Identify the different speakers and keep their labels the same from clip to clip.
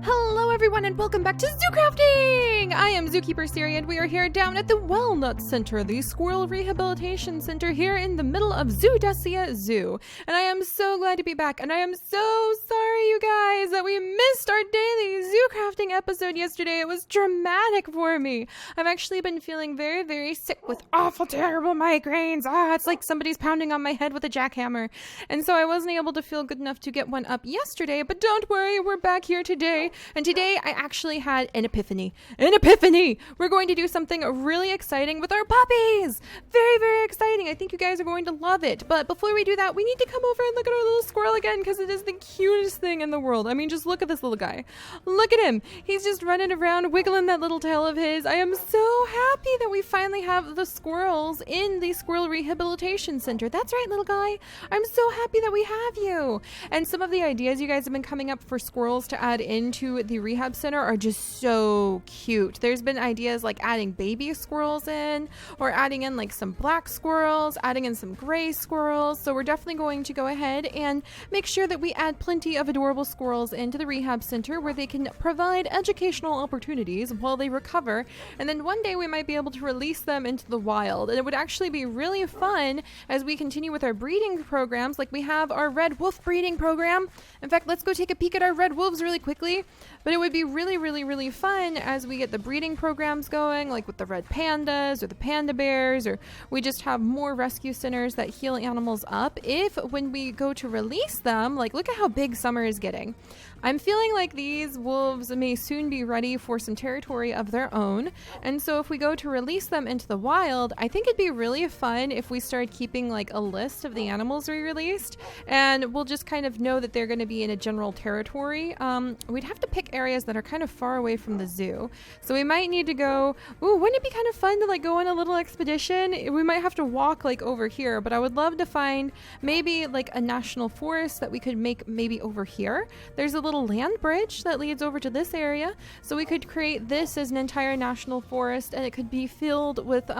Speaker 1: Hello everyone and welcome back to Zoo Crafting! I am Zookeeper Seri and we are here down at the Walnut Center, the Squirrel Rehabilitation Center here in the middle of Zoodesia Zoo. And I am so glad to be back, and I am so sorry you guys that we missed our daily Zoo Crafting episode yesterday. It was dramatic for me. I've actually been feeling very, very sick with awful, terrible migraines. It's like somebody's pounding on my head with a jackhammer. And so I wasn't able to feel good enough to get one up yesterday, but don't worry, we're back here today. And today I actually had an epiphany. An epiphany! We're going to do something really exciting with our puppies! Very, very exciting. I think you guys are going to love it. But before we do that, we need to come over and look at our little squirrel again because it is the cutest thing in the world. I mean, just look at this little guy. Look at him. He's just running around, wiggling that little tail of his. I am so happy that we finally have the squirrels in the Squirrel Rehabilitation Center. That's right, little guy. I'm so happy that we have you. And some of the ideas you guys have been coming up for squirrels to add into the rehab center are just so cute. There's been ideas like adding baby squirrels in, or adding in like some black squirrels, adding in some gray squirrels. So we're definitely going to go ahead and make sure that we add plenty of adorable squirrels into the rehab center where they can provide educational opportunities while they recover. And then one day we might be able to release them into the wild. And it would actually be really fun as we continue with our breeding programs. Like we have our red wolf breeding program. In fact, let's go take a peek at our red wolves really quickly. But it would be really, really, really fun as we get the breeding programs going, like with the red pandas or the panda bears, or we just have more rescue centers that heal animals up. If when we go to release them, like look at how big summer is getting. I'm feeling like these wolves may soon be ready for some territory of their own. And so if we go to release them into the wild, I think it'd be really fun if we started keeping like a list of the animals we released, and we'll just kind of know that they're going to be in a general territory. We'd have to pick areas that are kind of far away from the zoo. So we might need to go, wouldn't it be kind of fun to like go on a little expedition? We might have to walk like over here, but I would love to find maybe like a national forest that we could make maybe over here. There's a little land bridge that leads over to this area, so we could create this as an entire national forest, and it could be filled with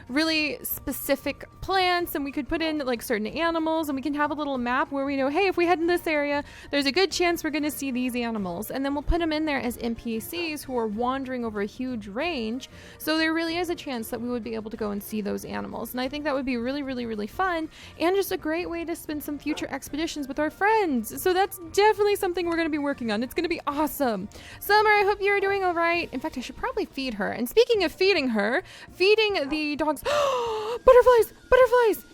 Speaker 1: really specific plants, and we could put in like certain animals, and we can have a little map where we know, hey, if we head in this area, there's a good chance we're going to see these animals, and then we'll put them in there as NPCs who are wandering over a huge range, so there really is a chance that we would be able to go and see those animals. And I think that would be really, really, really fun, and just a great way to spend some future expeditions with our friends. So that's definitely something we're going to be working on. It's going to be awesome. Summer, I hope you're doing all right. In fact, I should probably feed her. And speaking of feeding her, feeding the dogs, butterflies,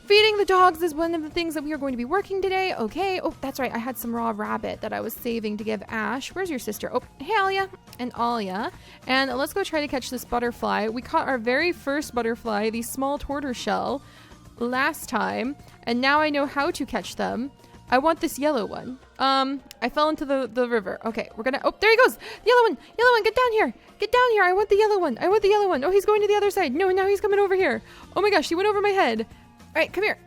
Speaker 1: feeding the dogs is one of the things that we are going to be working today. Okay. Oh, that's right. I had some raw rabbit that I was saving to give Ash. Where's your sister? Oh, hey, Alia and Alia. And let's go try to catch this butterfly. We caught our very first butterfly, the small tortoiseshell, last time. And now I know how to catch them. I want this yellow one. I fell into the river. Okay, we're gonna, oh, there he goes. Yellow one, get down here. Get down here. I want the yellow one. Oh, he's going to the other side. No, now he's coming over here. Oh my gosh, he went over my head. All right, come here.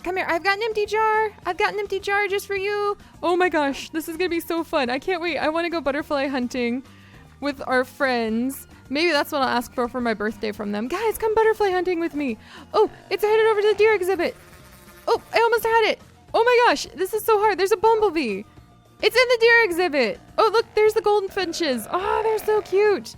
Speaker 1: I've got an empty jar just for you. Oh my gosh, this is gonna be so fun. I can't wait. I want to go butterfly hunting with our friends. Maybe that's what I'll ask for my birthday from them. Guys, come butterfly hunting with me. Oh, it's headed over to the deer exhibit. Oh, I almost had it. Oh my gosh, this is so hard. There's a bumblebee. It's in the deer exhibit. Oh, look, there's the golden finches. Oh, they're so cute.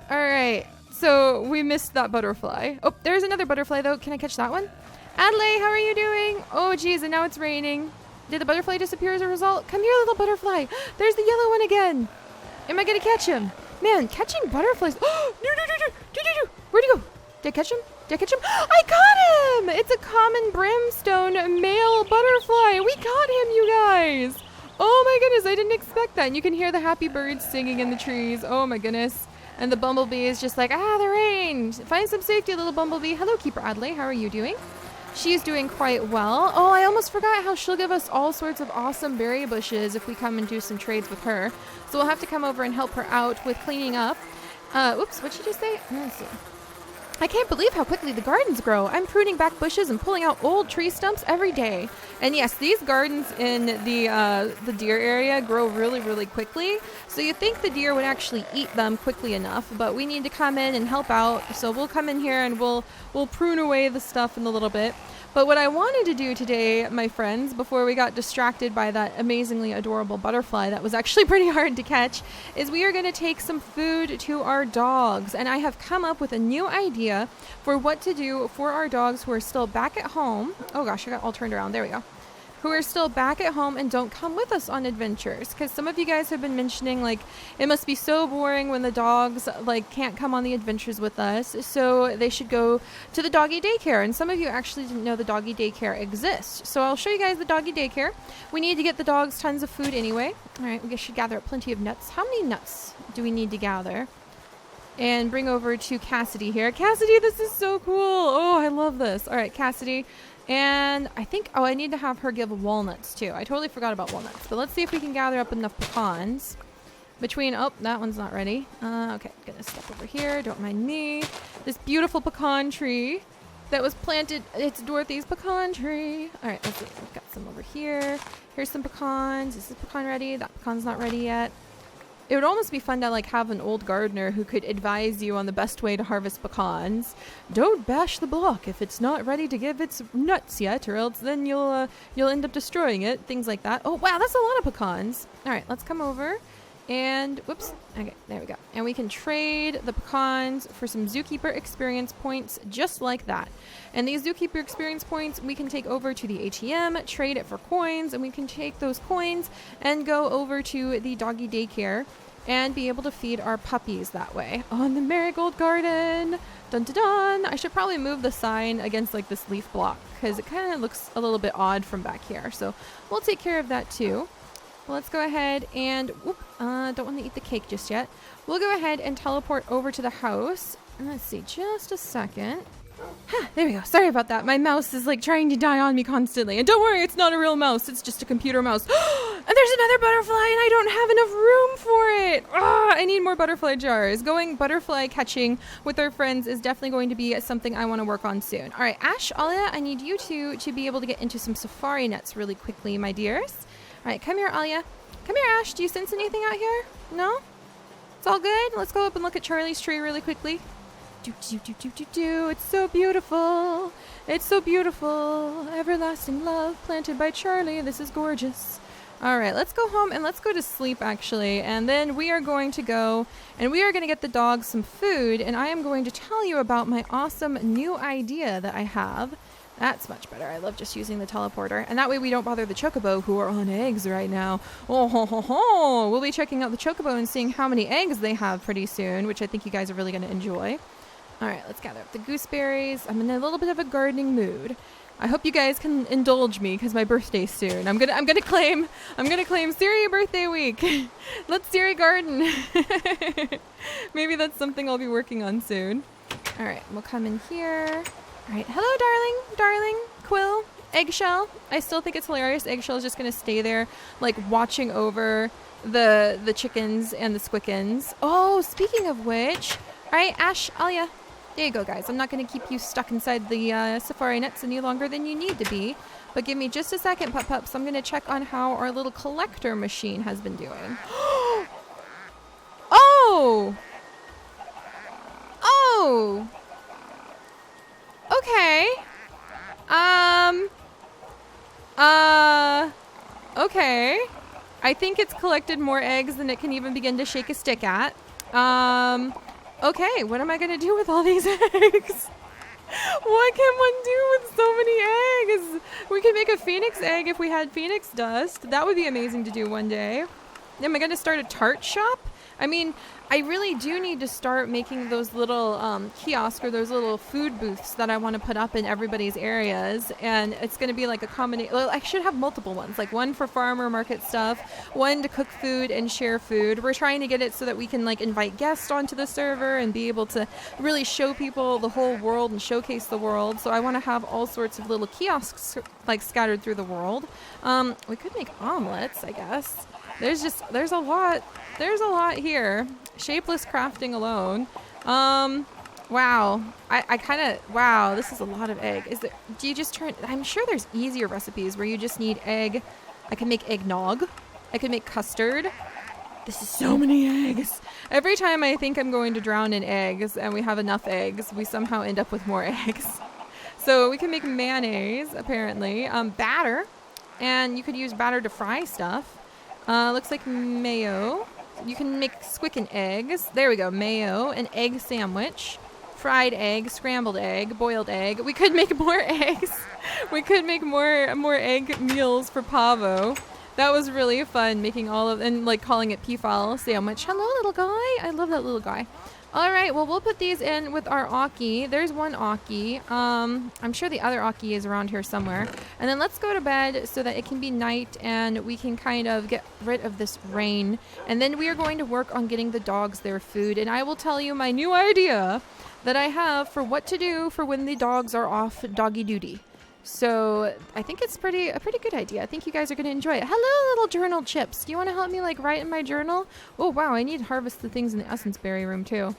Speaker 1: All right, so we missed that butterfly. Oh, there's another butterfly, though. Can I catch that one? Adley, how are you doing? Oh, geez, and now it's raining. Did the butterfly disappear as a result? Come here, little butterfly. There's the yellow one again. Am I going to catch him? Man, catching butterflies. Oh, no. Where'd he go? Did I catch him? I caught him! It's a common brimstone male butterfly. We caught him, you guys. Oh my goodness, I didn't expect that. And you can hear the happy birds singing in the trees. Oh my goodness. And the bumblebee is just like, the rain. Find some safety, little bumblebee. Hello, Keeper Adley. How are you doing? She's doing quite well. Oh, I almost forgot how she'll give us all sorts of awesome berry bushes if we come and do some trades with her. So we'll have to come over and help her out with cleaning up. Oops, what'd she just say? Let's see. I can't believe how quickly the gardens grow. I'm pruning back bushes and pulling out old tree stumps every day. And yes, these gardens in the deer area grow really, really quickly. So you think the deer would actually eat them quickly enough, but we need to come in and help out. So we'll come in here and we'll prune away the stuff in a little bit. But what I wanted to do today, my friends, before we got distracted by that amazingly adorable butterfly that was actually pretty hard to catch, is we are going to take some food to our dogs. And I have come up with a new idea for what to do for our dogs who are still back at home. Oh gosh, I got all turned around. There we go. Who are still back at home and don't come with us on adventures. Because some of you guys have been mentioning, like, it must be so boring when the dogs, like, can't come on the adventures with us. So they should go to the doggy daycare. And some of you actually didn't know the doggy daycare exists. So I'll show you guys the doggy daycare. We need to get the dogs tons of food anyway. All right, we should gather up plenty of nuts. How many nuts do we need to gather? And bring over to Cassidy here. Cassidy, this is so cool. Oh, I love this. All right, Cassidy. And I think, I need to have her give walnuts too. I totally forgot about walnuts. But let's see if we can gather up enough pecans. Oh, that one's not ready. Okay, gonna step over here. Don't mind me. This beautiful pecan tree that was planted. It's Dorothy's pecan tree. All right, let's see. We've got some over here. Here's some pecans. Is this pecan ready? That pecan's not ready yet. It would almost be fun to like have an old gardener who could advise you on the best way to harvest pecans. Don't bash the block if it's not ready to give its nuts yet, or else then you'll end up destroying it. Things like that. Oh wow, that's a lot of pecans. All right, let's come over and whoops. Okay, there we go. And we can trade the pecans for some zookeeper experience points, just like that. And these zookeeper experience points we can take over to the ATM, trade it for coins, and we can take those coins and go over to the doggy daycare and be able to feed our puppies that way on the marigold garden. Dun dun dun. I should probably move the sign against like this leaf block because it kind of looks a little bit odd from back here. So we'll take care of that too. Let's go ahead and don't want to eat the cake just yet. We'll go ahead and teleport over to the house. Let's see, just a second. There we go. Sorry about that. My mouse is like trying to die on me constantly. And don't worry, it's not a real mouse. It's just a computer mouse. And there's another butterfly and I don't have enough room for it. I need more butterfly jars. Going butterfly catching with our friends is definitely going to be something I want to work on soon. All right, Ash, Alia, I need you two to be able to get into some safari nets really quickly, my dears. All right, come here, Alia. Come here, Ash. Do you sense anything out here? No? It's all good? Let's go up and look at Charlie's tree really quickly. It's so beautiful. It's so beautiful. Everlasting love planted by Charlie. This is gorgeous. All right, let's go home and let's go to sleep, actually. And then we are going to go and we are going to get the dogs some food. And I am going to tell you about my awesome new idea that I have. That's much better. I love just using the teleporter. And that way we don't bother the chocobo who are on eggs right now. Oh, ho, ho, ho. We'll be checking out the chocobo and seeing how many eggs they have pretty soon, which I think you guys are really going to enjoy. All right, let's gather up the gooseberries. I'm in a little bit of a gardening mood. I hope you guys can indulge me because my birthday's soon. I'm gonna claim Seri birthday week. Let's Seri garden. Maybe that's something I'll be working on soon. All right, we'll come in here. All right, hello, darling, Quill, Eggshell. I still think it's hilarious. Eggshell is just gonna stay there, like watching over the chickens and the squickens. Oh, speaking of which, all right, Ash, Alia. There you go, guys. I'm not going to keep you stuck inside the safari nets any longer than you need to be. But give me just a second, pups. I'm going to check on how our little collector machine has been doing. Oh! Oh! Okay. Okay. I think it's collected more eggs than it can even begin to shake a stick at. Okay, what am I going to do with all these eggs? What can one do with so many eggs? We could make a phoenix egg if we had phoenix dust. That would be amazing to do one day. Am I going to start a tart shop? I mean, I really do need to start making those little kiosks or those little food booths that I want to put up in everybody's areas. And it's going to be like a combination. Well, I should have multiple ones, like one for farmer market stuff, one to cook food and share food. We're trying to get it so that we can like invite guests onto the server and be able to really show people the whole world and showcase the world. So I want to have all sorts of little kiosks like scattered through the world. We could make omelets, I guess. There's a lot here. Shapeless crafting alone. Wow. Wow, this is a lot of egg. Do you just turn, I'm sure there's easier recipes where you just need egg. I can make eggnog. I can make custard. This is so many eggs. Every time I think I'm going to drown in eggs and we have enough eggs, we somehow end up with more eggs. So we can make mayonnaise, apparently. Batter. And you could use batter to fry stuff. Looks like mayo. You can make squicken eggs. There we go. Mayo, an egg sandwich, fried egg, scrambled egg, boiled egg. We could make more eggs. We could make more egg meals for Pavo. That was really fun making all of, and like calling it peafowl sandwich. Hello, little guy. I love that little guy. All right, well, we'll put these in with our Aki. There's one Aki. I'm sure the other Aki is around here somewhere. And then let's go to bed so that it can be night and we can kind of get rid of this rain. And then we are going to work on getting the dogs their food. And I will tell you my new idea that I have for what to do for when the dogs are off doggy duty. So I think it's a pretty good idea. I think you guys are going to enjoy it. Hello, little journal chips. Do you want to help me like write in my journal? Oh, wow. I need to harvest the things in the essence berry room too.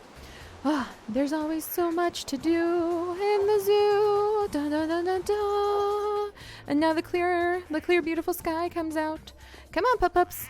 Speaker 1: There's always so much to do in the zoo. Da, da, da, da, da. And now the clear, beautiful sky comes out. Come on, pup-pups.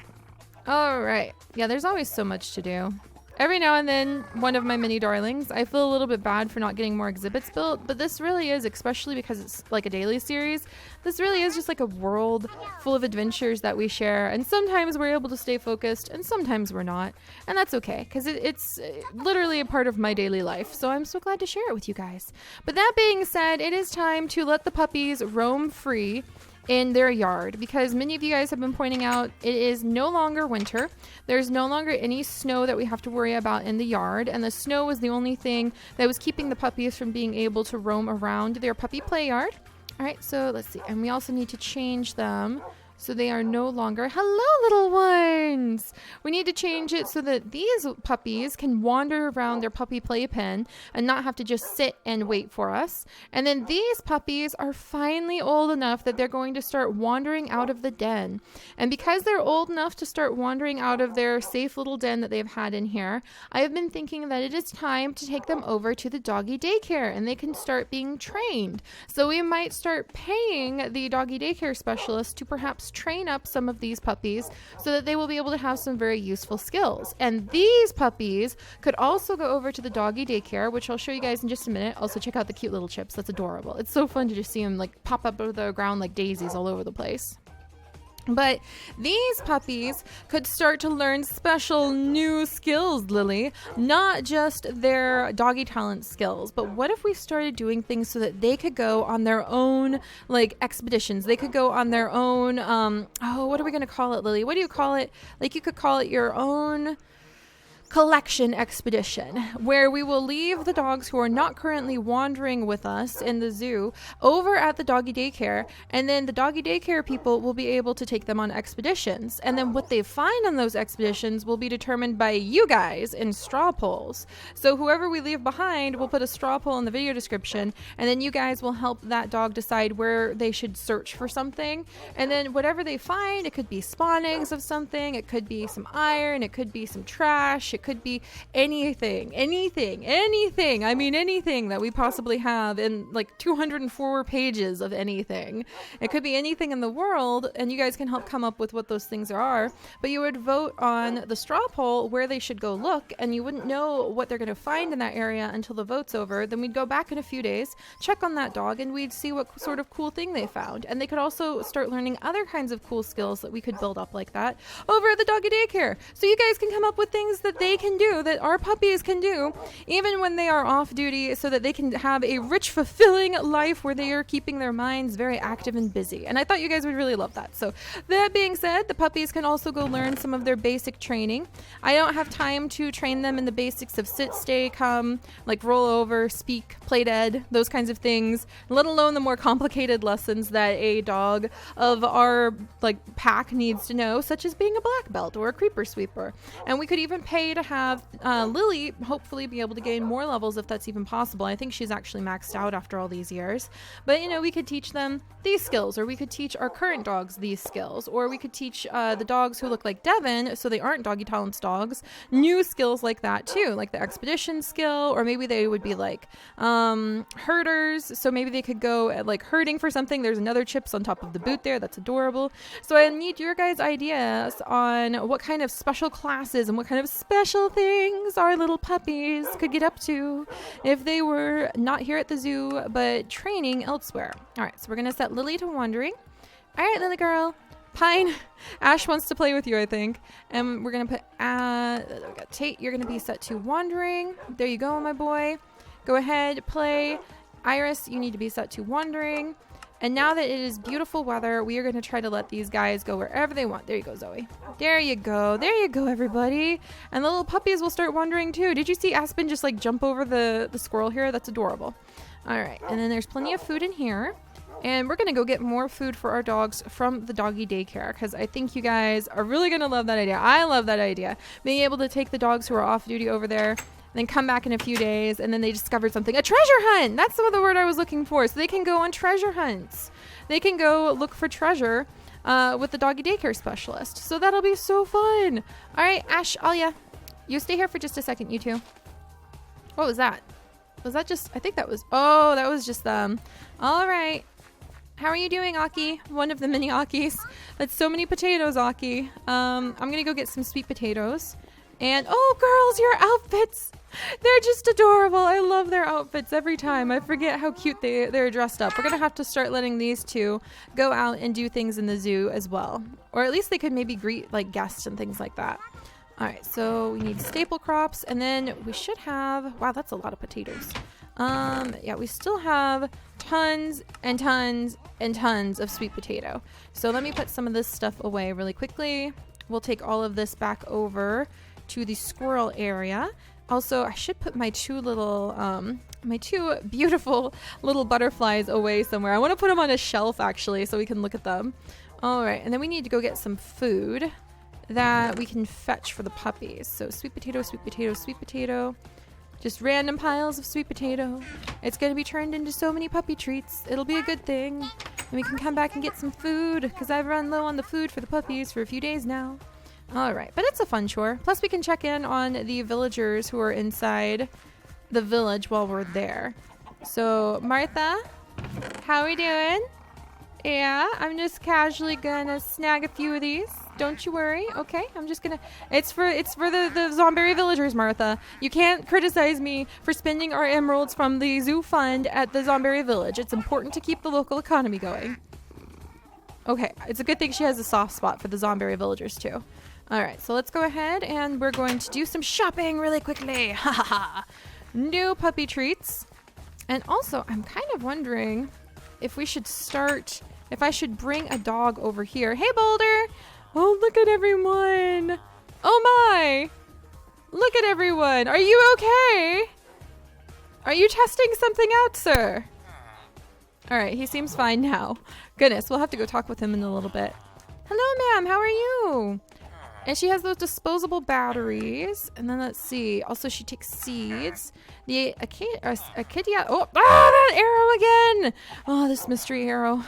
Speaker 1: All right. Yeah, there's always so much to do. Every now and then, one of my mini darlings, I feel a little bit bad for not getting more exhibits built, but this really is, especially because it's like a daily series, this really is just like a world full of adventures that we share, and sometimes we're able to stay focused, and sometimes we're not, and that's okay, because it's literally a part of my daily life, so I'm so glad to share it with you guys. But that being said, it is time to let the puppies roam free in their yard, because many of you guys have been pointing out it is no longer winter. There's no longer any snow that we have to worry about in the yard, and the snow was the only thing that was keeping the puppies from being able to roam around their puppy play yard. All right, so let's see, and we also need to change them so they are no longer, hello little ones! We need to change it so that these puppies can wander around their puppy playpen and not have to just sit and wait for us. And then these puppies are finally old enough that they're going to start wandering out of the den. And because they're old enough to start wandering out of their safe little den that they've had in here, I have been thinking that it is time to take them over to the doggy daycare and they can start being trained. So we might start paying the doggy daycare specialist to perhaps train up some of these puppies so that they will be able to have some very useful skills. And these puppies could also go over to the doggy daycare, which I'll show you guys in just a minute. Also check out the cute little chips. That's adorable. It's so fun to just see them like pop up out of the ground like daisies all over the place. But these puppies could start to learn special new skills, Lily, not just their doggy talent skills, but what if we started doing things so that they could go on their own, like, expeditions? They could go on their own, what are we going to call it, Lily? What do you call it? Like, you could call it your own collection expedition, where we will leave the dogs who are not currently wandering with us in the zoo over at the doggy daycare, and then the doggy daycare people will be able to take them on expeditions, and then what they find on those expeditions will be determined by you guys in straw polls. So whoever we leave behind, will put a straw poll in the video description, and then you guys will help that dog decide where they should search for something, and then whatever they find, it could be spawn eggs of something, it could be some iron, it could be some trash, it could be anything. I mean, anything that we possibly have in like 204 pages of anything. It could be anything in the world, and you guys can help come up with what those things are. But you would vote on the straw poll where they should go look, and you wouldn't know what they're going to find in that area until the vote's over. Then we'd go back in a few days, check on that dog, and we'd see what sort of cool thing they found. And they could also start learning other kinds of cool skills that we could build up like that over at the doggy daycare. So you guys can come up with things that they can do, that our puppies can do, even when they are off duty, so that they can have a rich, fulfilling life where they are keeping their minds very active and busy. And I thought you guys would really love that. So that being said, the puppies can also go learn some of their basic training. I don't have time to train them in the basics of sit, stay, come, like roll over, speak, play dead, those kinds of things, let alone the more complicated lessons that a dog of our like pack needs to know, such as being a black belt or a creeper sweeper. And we could even pay to have Lily hopefully be able to gain more levels if that's even possible. I think she's actually maxed out after all these years. But, you know, we could teach them these skills, or we could teach our current dogs these skills, or we could teach the dogs who look like Devin, so they aren't doggy talents dogs, new skills like that too, like the expedition skill, or maybe they would be like herders, so maybe they could go at like herding for something. There's another chips on top of the boot there. That's adorable. So I need your guys' ideas on what kind of special classes and what kind of special special things our little puppies could get up to if they were not here at the zoo, but training elsewhere. All right, so we're going to set Lily to wandering. All right, Lily girl. Pine, Ash wants to play with you, I think. And we're going to put, Tate, you're going to be set to wandering. There you go, my boy. Go ahead, play. Iris, you need to be set to wandering. And now that it is beautiful weather, we are going to try to let these guys go wherever they want. There you go, Zoe. There you go. There you go, everybody. And the little puppies will start wandering too. Did you see Aspen just like jump over the squirrel here? That's adorable. All right. And then there's plenty of food in here. And we're going to go get more food for our dogs from the doggy daycare because I think you guys are really going to love that idea. I love that idea. Being able to take the dogs who are off duty over there, then come back in a few days, and then they discovered something. A treasure hunt! That's the word I was looking for. So they can go on treasure hunts. They can go look for treasure with the doggy daycare specialist. So that'll be so fun. All right, Ash, Alia, you stay here for just a second, you two. What was that? Was that just, I think that was, oh, that was just them. All right. How are you doing, Aki? One of the mini Akis. That's so many potatoes, Aki. I'm going to go get some sweet potatoes. And, oh, girls, your outfits. They're just adorable. I love their outfits every time. I forget how cute they're dressed up. We're going to have to start letting these two go out and do things in the zoo as well. Or at least they could maybe greet, like, guests and things like that. All right, so we need staple crops. And then we should have, wow, that's a lot of potatoes. Yeah, we still have tons and tons and tons of sweet potato. So let me put some of this stuff away really quickly. We'll take all of this back over to the squirrel area. Also, I should put my two beautiful little butterflies away somewhere. I want to put them on a shelf actually so we can look at them. All right, and then we need to go get some food that we can fetch for the puppies. So sweet potato, sweet potato, sweet potato. Just random piles of sweet potato. It's going to be turned into so many puppy treats. It'll be a good thing. And we can come back and get some food because I've run low on the food for the puppies for a few days now. All right, but it's a fun chore. Plus we can check in on the villagers who are inside the village while we're there. So Martha, how are we doing? Yeah, I'm just casually gonna snag a few of these. Don't you worry, okay? I'm just gonna, it's for the Zomberry villagers, Martha. You can't criticize me for spending our emeralds from the zoo fund at the Zomberry village. It's important to keep the local economy going. Okay, it's a good thing she has a soft spot for the Zomberry villagers too. All right, so let's go ahead and we're going to do some shopping really quickly. Ha ha ha. New puppy treats. And also, I'm kind of wondering if we should start, if I should bring a dog over here. Hey, Boulder. Oh, look at everyone. Oh my. Look at everyone. Are you okay? Are you testing something out, sir? All right, he seems fine now. Goodness, we'll have to go talk with him in a little bit. Hello, ma'am. How are you? And she has those disposable batteries. And then let's see. Also, she takes seeds. The Acadia. Oh, that arrow again. Oh, this mystery arrow.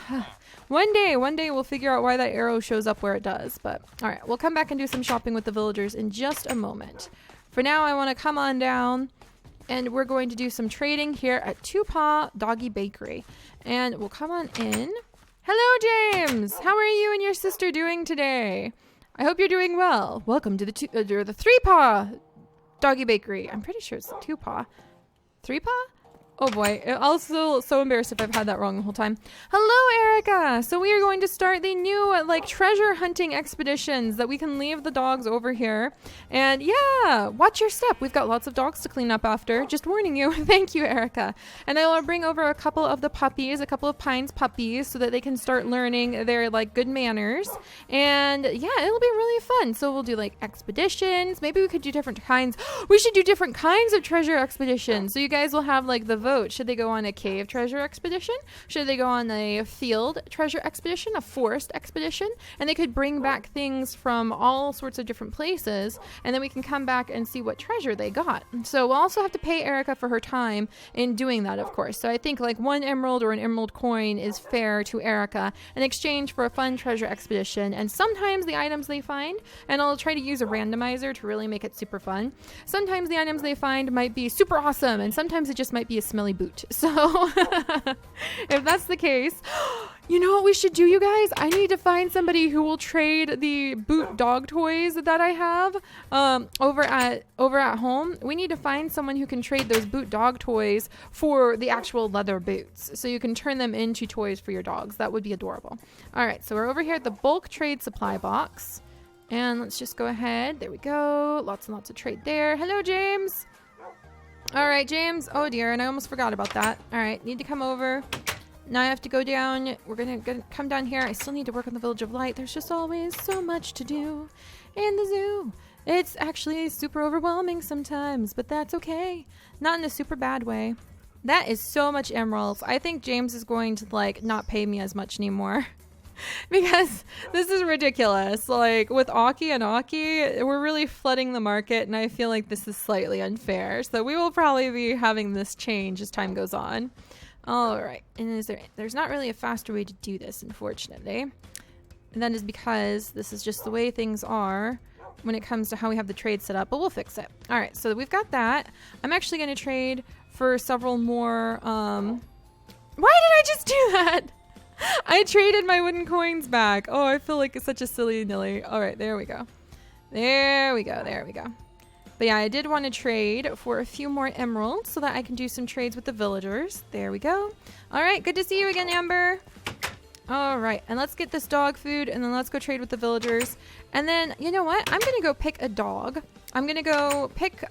Speaker 1: One day we'll figure out why that arrow shows up where it does. But all right, we'll come back and do some shopping with the villagers in just a moment. For now, I want to come on down and we're going to do some trading here at Two Paw Doggy Bakery. And we'll come on in. Hello, James. How are you and your sister doing today? I hope you're doing well. Welcome to the Three Paw Doggy Bakery. I'm pretty sure it's the Two Paw. Three Paw? Oh boy, I'll feel so embarrassed if I've had that wrong the whole time. Hello, Erica! So we are going to start the new, treasure hunting expeditions that we can leave the dogs over here. And yeah, watch your step. We've got lots of dogs to clean up after. Just warning you. Thank you, Erica. And I will bring over a couple of the puppies, a couple of Pine's puppies, so that they can start learning their, good manners. And yeah, it'll be really fun. So we'll do, expeditions. Maybe we could do different kinds. We should do different kinds of treasure expeditions. So you guys will have, the vote. Should they go on a cave treasure expedition? Should they go on a field treasure expedition, a forest expedition? And they could bring back things from all sorts of different places, and then we can come back and see what treasure they got. So we'll also have to pay Erica for her time in doing that, of course. So I think 1 emerald or an emerald coin is fair to Erica in exchange for a fun treasure expedition. And sometimes the items they find, and I'll try to use a randomizer to really make it super fun. Sometimes the items they find might be super awesome, and sometimes it just might be a smelly boot. So if that's the case, you know what we should do, you guys? I need to find somebody who will trade the boot dog toys that I have over at home. We need to find someone who can trade those boot dog toys for the actual leather boots, so you can turn them into toys for your dogs. That would be adorable. All right, so we're over here at the bulk trade supply box, and let's just go ahead. There we go. Lots and lots of trade there. Hello, James. All right, James. Oh dear, and I almost forgot about that. All right, need to come over. Now I have to go down. We're gonna come down here. I still need to work on the Village of Light. There's just always so much to do in the zoo. It's actually super overwhelming sometimes, but that's okay. Not in a super bad way. That is so much emeralds. I think James is going to like not pay me as much anymore. Because this is ridiculous. Like with Aki and Aki, we're really flooding the market, and I feel like this is slightly unfair. So we will probably be having this change as time goes on. All right, and there's not really a faster way to do this, unfortunately. And that is because this is just the way things are when it comes to how we have the trade set up, but we'll fix it. All right, so we've got that. I'm actually going to trade for several more. Why did I just do that? I traded my wooden coins back. Oh, I feel like it's such a silly nilly. All right, there we go. There we go. There we go. But yeah, I did want to trade for a few more emeralds so that I can do some trades with the villagers. There we go. All right, good to see you again, Amber. All right, and let's get this dog food, and then let's go trade with the villagers. And then, you know what? I'm going to go pick a dog. I'm going to go pick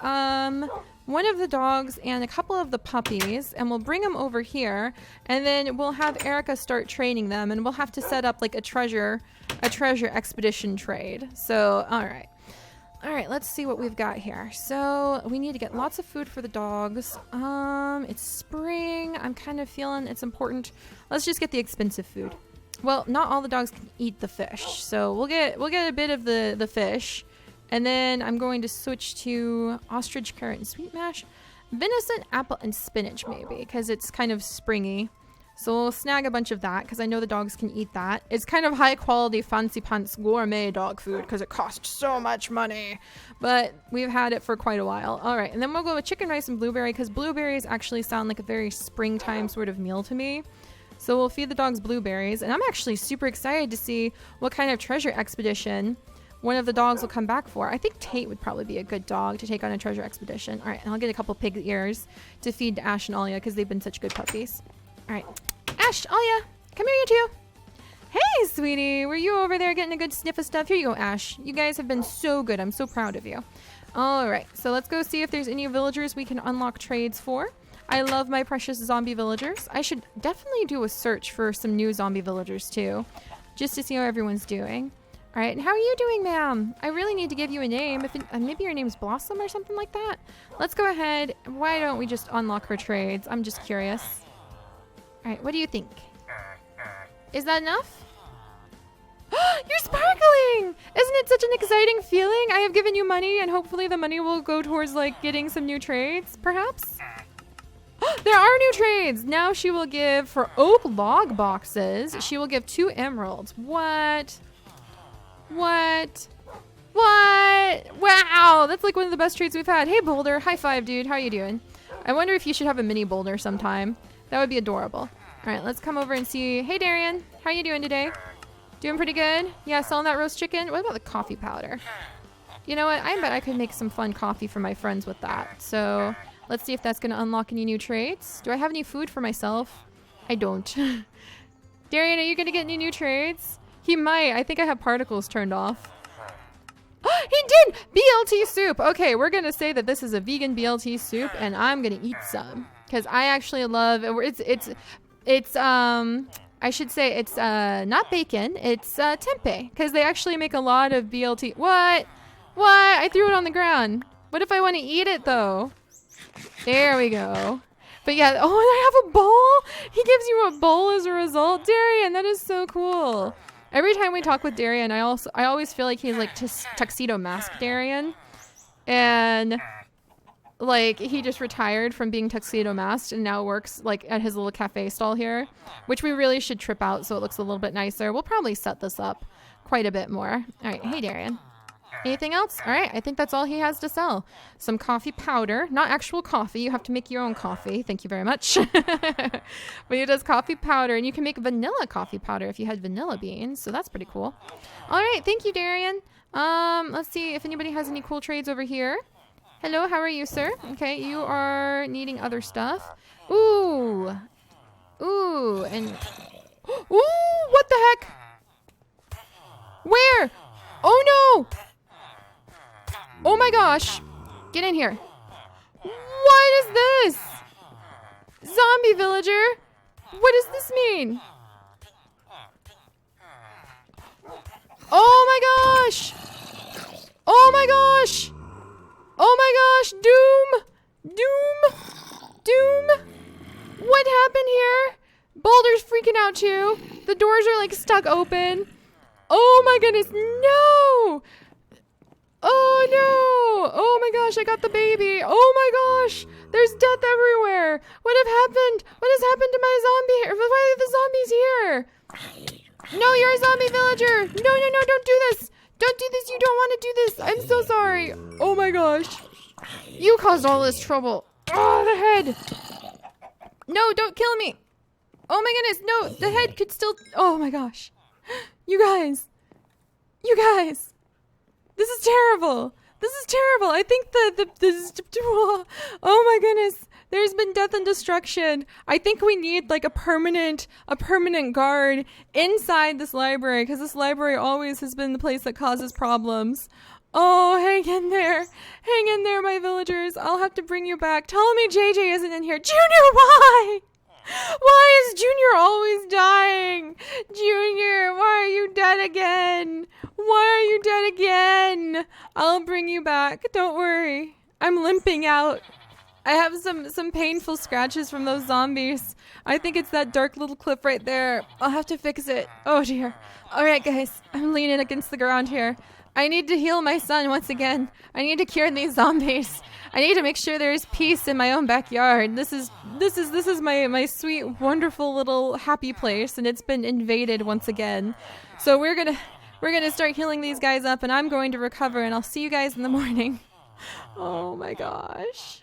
Speaker 1: one of the dogs and a couple of the puppies, and we'll bring them over here, and then we'll have Erica start training them, and we'll have to set up like a treasure expedition trade. So, all right. All right, let's see what we've got here. So we need to get lots of food for the dogs. It's spring. I'm kind of feeling it's important. Let's just get the expensive food. Well, not all the dogs can eat the fish, so we'll get a bit of the fish, and then I'm going to switch to ostrich, carrot, and sweet mash, venison, apple, and spinach maybe, because it's kind of springy. So we'll snag a bunch of that because I know the dogs can eat that. It's kind of high quality, fancy pants gourmet dog food because it costs so much money. But we've had it for quite a while. All right, and then we'll go with chicken rice and blueberry because blueberries actually sound like a very springtime sort of meal to me. So we'll feed the dogs blueberries. And I'm actually super excited to see what kind of treasure expedition one of the dogs will come back for. I think Tate would probably be a good dog to take on a treasure expedition. All right, and I'll get a couple pig ears to feed to Ash and Alia because they've been such good puppies. All right, Ash, Alia, come here, you two. Hey, sweetie, were you over there getting a good sniff of stuff? Here you go, Ash. You guys have been so good. I'm so proud of you. All right, so let's go see if there's any villagers we can unlock trades for. I love my precious zombie villagers. I should definitely do a search for some new zombie villagers too, just to see how everyone's doing. All right, and how are you doing, ma'am? I really need to give you a name. Maybe your name's Blossom or something like that. Let's go ahead. Why don't we just unlock her trades? I'm just curious. All right, what do you think? Is that enough? You're sparkling! Isn't it such an exciting feeling? I have given you money, and hopefully the money will go towards, like, getting some new trades, perhaps? There are new trades! Now she will give, for oak log boxes, she will give 2 emeralds. What? What? What? Wow! That's like one of the best trades we've had. Hey, Boulder. High five, dude. How are you doing? I wonder if you should have a mini Boulder sometime. That would be adorable. All right, let's come over and see. Hey, Darian. How are you doing today? Doing pretty good? Yeah, selling that roast chicken? What about the coffee powder? You know what? I bet I could make some fun coffee for my friends with that. So let's see if that's going to unlock any new trades. Do I have any food for myself? I don't. Darian, are you going to get any new trades? He might. I think I have particles turned off. He did! BLT soup! Okay, we're going to say that this is a vegan BLT soup, and I'm going to eat some. Because I actually love it's I should say it's not bacon, it's tempeh. Because they actually make a lot of BLT. What? I threw it on the ground. What if I want to eat it, though? There we go. But yeah, oh, and I have a bowl? He gives you a bowl as a result? Darian, that is so cool. Every time we talk with Darian, I always feel like he's like tuxedo mask Darian. And like he just retired from being tuxedo masked and now works like at his little cafe stall here, which we really should trip out so it looks a little bit nicer. We'll probably set this up quite a bit more. All right, hey Darian. Anything else? All right, I think that's all he has to sell. Some coffee powder, not actual coffee. You have to make your own coffee. Thank you very much. But he does coffee powder, and you can make vanilla coffee powder if you had vanilla beans. So that's pretty cool. All right, thank you, Darian. Let's see if anybody has any cool trades over here. Hello, how are you, sir? Okay, you are needing other stuff. Ooh, and ooh, what the heck? Where? Oh no! Oh my gosh! Get in here. What is this? Zombie villager? What does this mean? Oh my gosh! Oh my gosh! Oh my gosh! Doom! Doom! Doom! What happened here? Boulder's freaking out too. The doors are like stuck open. Oh my goodness, no! Oh no! Oh my gosh, I got the baby. Oh my gosh! There's death everywhere. What have happened? What has happened to my zombie? Why are the zombies here? No, you're a zombie villager. No, no, no, don't do this. Don't do this. You don't want to do this. I'm so sorry. Oh my gosh. You caused all this trouble. Oh, the head. No, don't kill me. Oh my goodness. No, the head could still... Oh my gosh. You guys. You guys. This is terrible. This is terrible. I think oh my goodness. There's been death and destruction. I think we need like a permanent guard inside this library, because this library always has been the place that causes problems. Oh, hang in there. Hang in there, my villagers. I'll have to bring you back. Tell me JJ isn't in here. Junior, why? Why is Junior always dying? Junior, why are you dead again? Why are you dead again? I'll bring you back. Don't worry. I'm limping out. I have some painful scratches from those zombies. I think it's that dark little cliff right there. I'll have to fix it. Oh dear. All right, guys. I'm leaning against the ground here. I need to heal my son once again. I need to cure these zombies. I need to make sure there is peace in my own backyard. This is my sweet, wonderful little happy place, and it's been invaded once again. So we're gonna start healing these guys up, and I'm going to recover, and I'll see you guys in the morning. Oh my gosh.